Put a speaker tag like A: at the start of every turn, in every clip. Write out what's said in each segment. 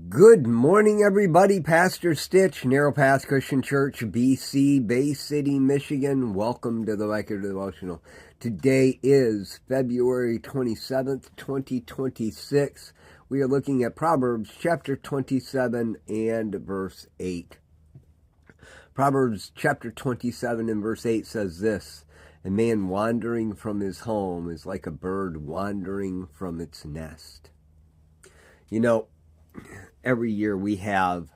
A: Good morning, everybody. Pastor Stitch, Narrow Path Christian Church, BC, Bay City, Michigan. Welcome to the Vicar Devotional. Today is February 27th, 2026. We are looking at Proverbs chapter 27 and verse 8. Proverbs chapter 27 and verse 8 says this: "A man wandering from his home is like a bird wandering from its nest." You know, every year we have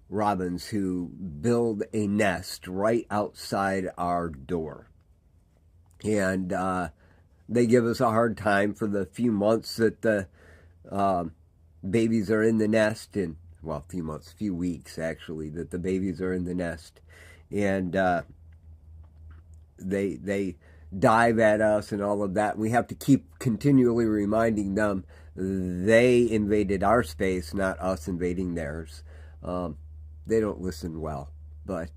A: robins who build a nest right outside our door. And they give us a hard time for the few months that the babies are in the nest. And, well, few weeks actually, that the babies are in the nest. And they dive at us and all of that. We have to keep continually reminding them they invaded our space, not us invading theirs. They don't listen well, but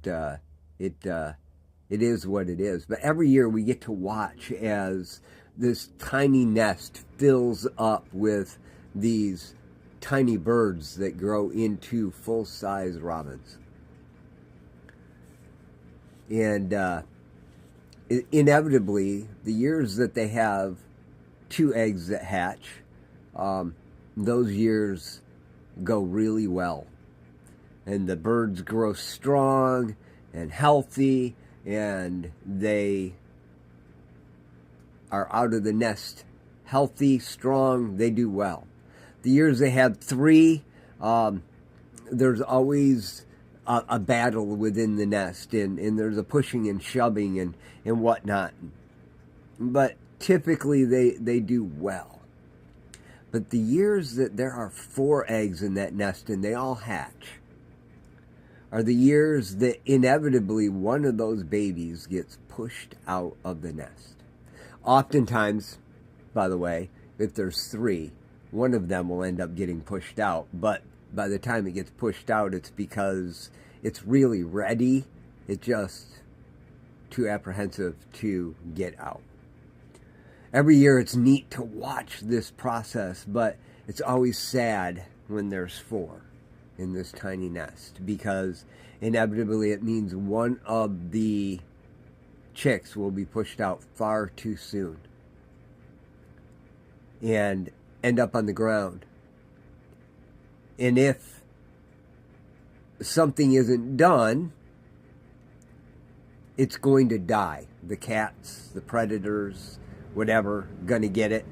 A: it is what it is. But every year we get to watch as this tiny nest fills up with these tiny birds that grow into full-size robins. And inevitably, the years that they have 2 eggs that hatch, those years go really well. And the birds grow strong and healthy, and they are out of the nest healthy, strong, they do well. The years they have 3, there's always a battle within the nest, and there's a pushing and shoving and whatnot. But typically they do well. But the years that there are 4 eggs in that nest and they all hatch are the years that inevitably one of those babies gets pushed out of the nest. Oftentimes, by the way, if there's 3, one of them will end up getting pushed out. But by the time it gets pushed out, it's because it's really ready. It's just too apprehensive to get out. Every year it's neat to watch this process, but it's always sad when there's 4 in this tiny nest, because inevitably it means one of the chicks will be pushed out far too soon and end up on the ground. And if something isn't done, it's going to die. The cats, the predators, whatever, gonna get it.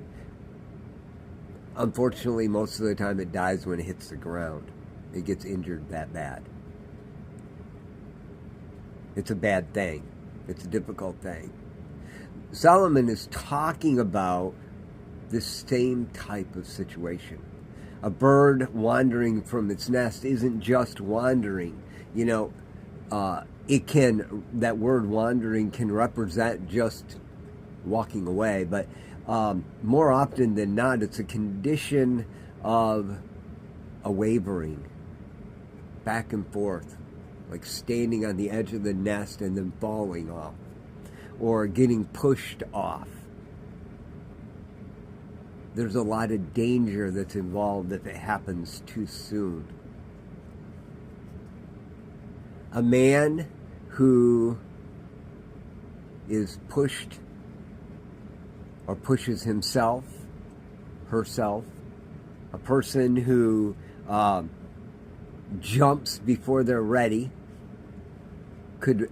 A: Unfortunately, most of the time it dies when it hits the ground. It gets injured that bad. It's a bad thing. It's a difficult thing. Solomon is talking about this same type of situation. A bird wandering from its nest isn't just wandering. You know, that word wandering can represent just walking away, but more often than not, it's a condition of a wavering, back and forth, like standing on the edge of the nest and then falling off, or getting pushed off. There's a lot of danger that's involved if it happens too soon. A man who is pushed or pushes himself, herself, a person who jumps before they're ready, could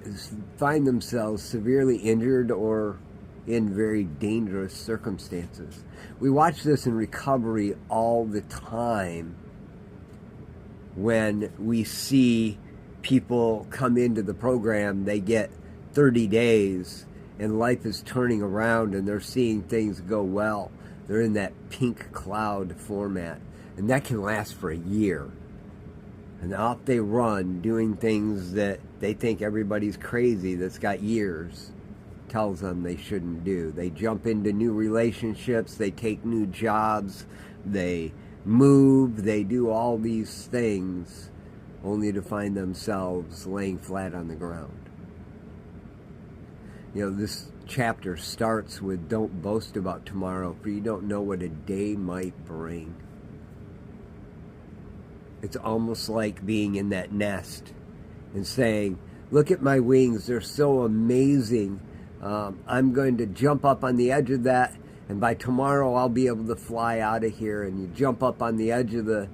A: find themselves severely injured or in very dangerous circumstances. We watch this in recovery all the time when we see people come into the program. They get 30 days and life is turning around and they're seeing things go well. They're in that pink cloud format, and that can last for a year. And off they run doing things that they think everybody's crazy that's got years tells them they shouldn't do. They jump into new relationships, they take new jobs, they move, they do all these things only to find themselves laying flat on the ground. You know, this chapter starts with, "Don't boast about tomorrow, for you don't know what a day might bring." It's almost like being in that nest and saying, look at my wings, they're so amazing. I'm going to jump up on the edge of that, and by tomorrow I'll be able to fly out of here. And you jump up on the edge of the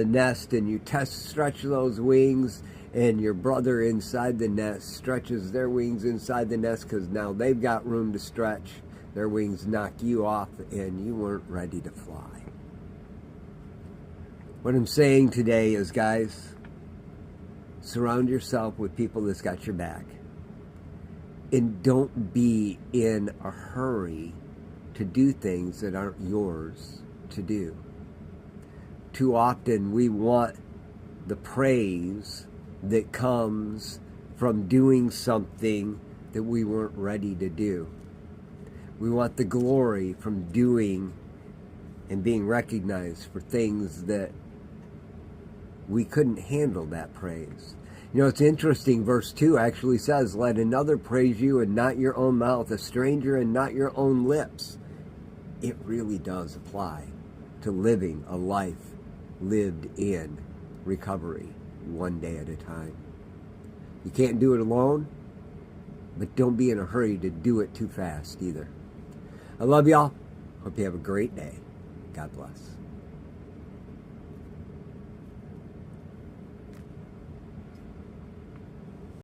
A: nest and you stretch those wings, and your brother inside the nest stretches their wings inside the nest because now they've got room to stretch. Their wings knock you off and you weren't ready to fly. What I'm saying today is, guys, surround yourself with people that's got your back. And don't be in a hurry to do things that aren't yours to do. Too often we want the praise that comes from doing something that we weren't ready to do. We want the glory from doing and being recognized for things that we couldn't handle that praise. You know, it's interesting, verse 2 actually says, let another praise you and not your own mouth, a stranger and not your own lips. It really does apply to living a life lived in recovery, one day at a time. You can't do it alone, but don't be in a hurry to do it too fast either. I love y'all. Hope you have a great day. God bless.